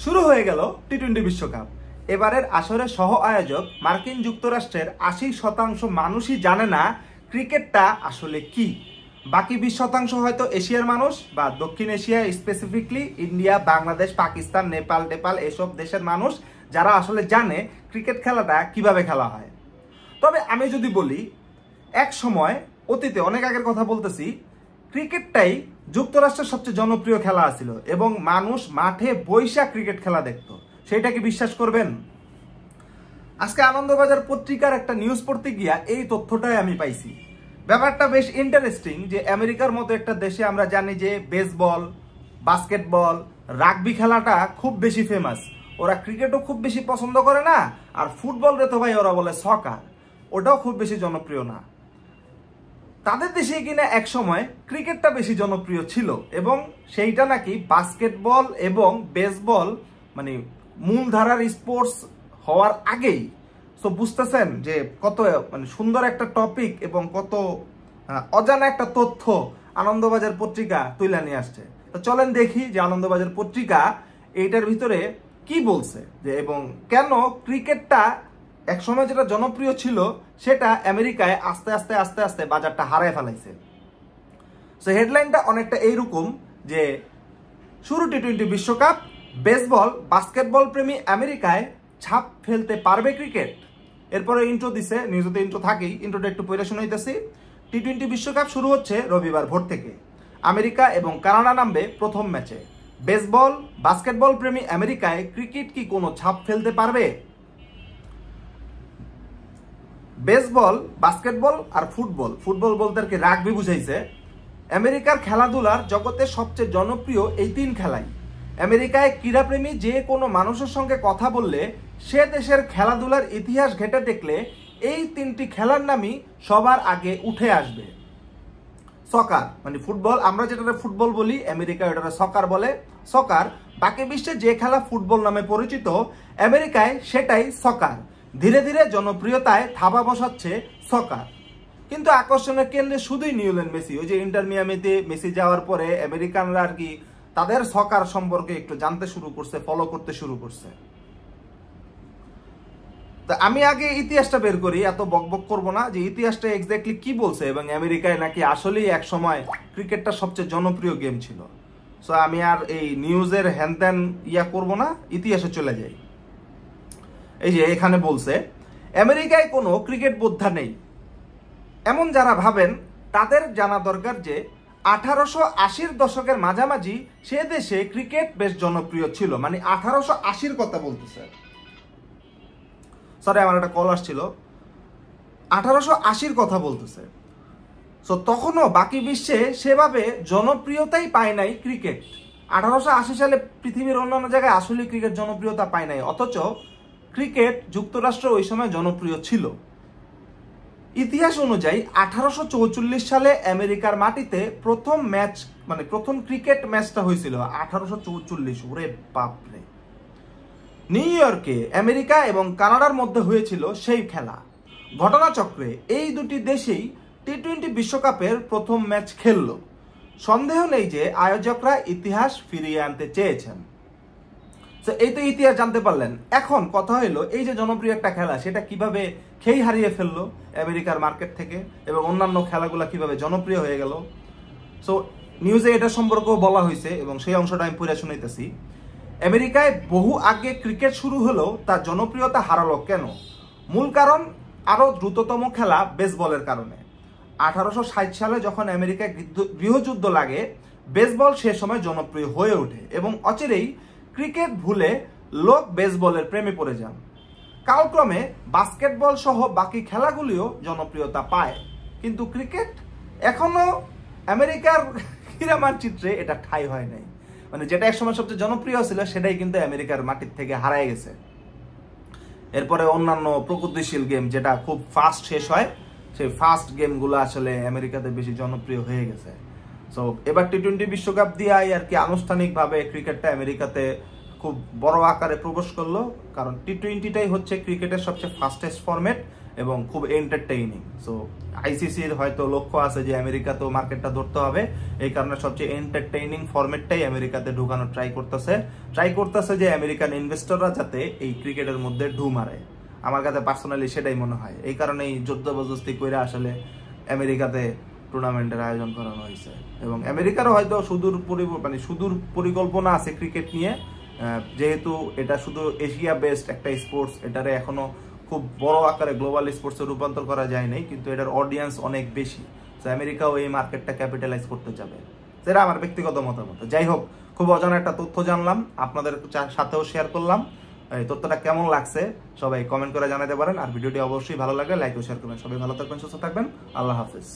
শুরু হয়ে গেল টি-20 বিশ্বকাপ। এবারের আসরের সহ আয়োজক মার্কিন যুক্তরাষ্ট্রের ৮০% মানুষই জানে না ক্রিকেটটা আসলে কি। বাকি ২০% হয়তো এশিয়ার মানুষ বা দক্ষিণ Asia, specifically India, Bangladesh, Pakistan, Nepal এসব দেশের মানুষ যারা আসলে জানে ক্রিকেট খেলাটা কিভাবে খেলা হয়। তবে আমি যদি বলি, এক সময় অতীতে অনেক আগের কথা বলতেছি, ক্রিকেটটাই যুক্তরাষ্ট্রের সবচেয়ে জনপ্রিয় খেলা ছিল এবং মানুষ মাঠে বৈশা ক্রিকেট খেলা দেখত। সেটা কি বিশ্বাস করবেন? আজকে আনন্দবাজার পত্রিকার একটা নিউজ পড়তে গিয়া এই তথ্যটাই আমি পাইছি। ব্যাপারটা বেশ ইন্টারেস্টিং যে আমেরিকার মতো একটা দেশে আমরা জানি যে বেসবল, বাস্কেটবল, রাগবি খেলাটা খুব বেশি ফেমাস। ওরা ক্রিকেটও খুব বেশি পছন্দ করে না, আর ফুটবল রে তো ভাই ওরা বলে সকার, ওটাও খুব বেশি জনপ্রিয় না। তাদের দেশে কিনা এক সময় ক্রিকেটটা বেশি জনপ্রিয় ছিল এবং সেইটা নাকি বাস্কেটবল এবং বেসবল মানে মূলধারার স্পোর্টস হওয়ার আগেই। সো বুঝতেছেন যে কত মানে সুন্দর একটা টপিক এবং কত অজানা একটা তথ্য আনন্দবাজার পত্রিকা তুলে নিয়ে আসছে। তো চলেন দেখি যে আনন্দবাজার পত্রিকা এইটার ভিতরে কি বলছে, যে এবং কেন ক্রিকেটটা একসময় যেটা জনপ্রিয় ছিল সেটা আমেরিকায় আস্তে আস্তে আস্তে আস্তে বাজারটা হারায় ফেলাইছে। সো হেডলাইনটা অনেকটা এইরকম যে শুরু টি-20 বিশ্বকাপ, বেসবল বাস্কেটবল প্রেমী আমেরিকায় ছাপ ফেলতে পারবে ক্রিকেট। এরপরে ইন্ট্রো দিছে, নিউজতে ইন্ট্রো থাকেই, ইন্ট্রোটা একটু পড়ে শোনাইতেছি। টি-20 বিশ্বকাপ শুরু হচ্ছে রবিবার ভোর থেকে। আমেরিকা এবং কানাডা নামবে প্রথম ম্যাচে। বেসবল বাস্কেটবল প্রেমী আমেরিকায় ক্রিকেট কি কোনো ছাপ ফেলতে পারবে? বেসবল, বাস্কেটবল আর ফুটবল বলতে আর কি রাগবি বুঝাইছে। আমেরিকার খেলাধুলার জগতে সবচেয়ে জনপ্রিয় এই তিন খেলাই। আমেরিকায় ক্রীড়াপ্রেমী যে কোনো মানুষের সঙ্গে কথা বললে সে দেশের খেলাধুলার ইতিহাস ঘেঁটে দেখলে এই তিনটি খেলার নামই সবার আগে উঠে আসবে। সকার মানে ফুটবল, আমরা যেটা ফুটবল বলি, আমেরিকা এটা সকার বলে। সকার, বাকি বিশ্বে যে খেলা ফুটবল নামে পরিচিত, আমেরিকায় সেটাই সকার। ধীরে ধীরে জনপ্রিয়তায় থাবা বসাচ্ছে সকার। কিন্তু আকর্ষণের কেন্দ্রে শুধুই লিওনেল মেসি। ওই যে ইন্টার মিয়ামিতে মেসি যাওয়ার পরে আমেরিকানরা আর কি তাদের সকার সম্পর্কে একটু জানতে শুরু করছে, ফলো করতে শুরু করছে। তা আমি আগে ইতিহাসটা বের করি, এত বকবক করবো না, যে ইতিহাসটা এক্স্যাক্টলি কি বলছে এবং আমেরিকায় নাকি আসলেই এক সময় ক্রিকেটটা সবচেয়ে জনপ্রিয় গেম ছিল। সো আমি আর এই নিউজের হ্যানত্যান করবো না, ইতিহাসে চলে যাই। এই যে এখানে বলছে আমেরিকায় কোনো ক্রিকেট বোদ্ধা নেই এমন যারা ভাবেন তাদের জানা দরকার যে 1880-র দশকের মাঝামাঝি সে দেশে ক্রিকেট বেশ জনপ্রিয় ছিল। মানে 1880-র কথা বলতেছে, সরি আমার একটা কল আসছিল, 1880-র কথা বলতেছে। সো তখনও বাকি বিশ্বে সেভাবে জনপ্রিয়তাই পায় নাই ক্রিকেট। 1880 সালে পৃথিবীর অন্যান্য জায়গায় আসলে ক্রিকেট জনপ্রিয়তা পায় নাই, অথচ ক্রিকেট যুক্তরাষ্ট্র ওই সময় জনপ্রিয় ছিল। ইতিহাস অনুযায়ী 1844 সালে আমেরিকার মাটিতে প্রথম ম্যাচ মানে প্রথম ক্রিকেট ম্যাচটা হয়েছিল 1844। ওরে বাপরে! নিউ ইয়র্কে আমেরিকা এবং কানাডার মধ্যে হয়েছিল সেই খেলা। ঘটনাচক্রে এই দুটি দেশেই টি-20 বিশ্বকাপের প্রথম ম্যাচ খেলল। সন্দেহ নেই যে আয়োজকরা ইতিহাস ফিরিয়ে আনতে চেয়েছেন। এই তো ইতিহাস জানতে পারলেন। এখন কথা হলো এই যে জনপ্রিয় একটা খেলা সেটা কিভাবে খেই হারিয়ে ফেললো আমেরিকার মার্কেট থেকে এবং অন্যান্য খেলাগুলো কিভাবে জনপ্রিয় হয়ে গেল। সো নিউজে এটা সম্পর্কেও বলা হয়েছে এবং সেই অংশটা আমি পড়ে শুনাইতেছি। আমেরিকায় বহু আগে ক্রিকেট শুরু হলেও তার জনপ্রিয়তা হারালো কেন? মূল কারণ আরো দ্রুততম খেলা বেসবলের কারণে। 1860 সালে যখন আমেরিকায় গৃহযুদ্ধ লাগে, বেসবল সে সময় জনপ্রিয় হয়ে ওঠে এবং অচিরেই ক্রিকেট ভুলে লোক বেসবলের প্রেমে পড়ে যান। কালক্রমে বাস্কেটবল সহ বাকি খেলাগুলিও জনপ্রিয়তা পায়, কিন্তু ক্রিকেট এখনো আমেরিকার ক্রীড়া মানচিত্রে এটা ঠাঁই হয় নাই। মানে যেটা একসময় সবচেয়ে জনপ্রিয় ছিল সেটাই কিন্তু আমেরিকার মাটির থেকে হারায় গেছে। এরপরে অন্যান্য প্রগতিশীল গেম যেটা খুব ফাস্ট শেষ হয়, সেই ফাস্ট গেমগুলো আসলে আমেরিকাতে বেশি জনপ্রিয় হয়ে গেছে। সো এবার টি-20 বিশ্বকাপ দিয়ে আর কি আনুষ্ঠানিকভাবে ক্রিকেটটা আমেরিকাতে খুব বড় আকারে প্রবেশ করলো, কারণ টি-20টাই হচ্ছে ক্রিকেটের সবচেয়ে ফাস্টেস্ট ফরম্যাট এবং খুব এন্টারটেইনিং। সো আইসিসির হয়তো লক্ষ্য আছে যে আমেরিকাতেও মার্কেটটা ধরতে হবে, এই কারণে সবচেয়ে এন্টারটেইনিং ফরম্যাটটাই আমেরিকাতে ঢুকানোর ট্রাই করতেছে যে আমেরিকান ইনভেস্টররা যাতে এই ক্রিকেটের মধ্যে ঢু মারে। আমার কাছে পার্সোনালি সেটাই মনে হয়, এই কারণেই জবরদস্তি করে আসলে আমেরিকাতে টুর্নামেন্টের আয়োজন করানো হয়েছে। এবং আমেরিকারও হয়তো সুদূর পরিকল্পনা আছে ক্রিকেট নিয়ে, যেহেতু এটা শুধু এশিয়া বেসড একটা স্পোর্টস, এটারে এখনো খুব বড় আকারে গ্লোবাল স্পোর্টসে রূপান্তর করা যায় নাই, কিন্তু এটার অডিয়েন্স অনেক বেশি। তো আমেরিকাও এই মার্কেটটা ক্যাপিটালাইজ করতে যাবে, সেটা আমার ব্যক্তিগত মতামত। যাই হোক, খুব অজানা একটা তথ্য জানলাম, আপনাদের সাথেও শেয়ার করলাম। এই তথ্যটা কেমন লাগছে সবাই কমেন্ট করে জানাতে পারেন, আর ভিডিওটি অবশ্যই ভালো লাগলে লাইক ও শেয়ার করবেন। সবাই ভালো থাকবেন, সুস্থ থাকবেন, আল্লাহ হাফেজ।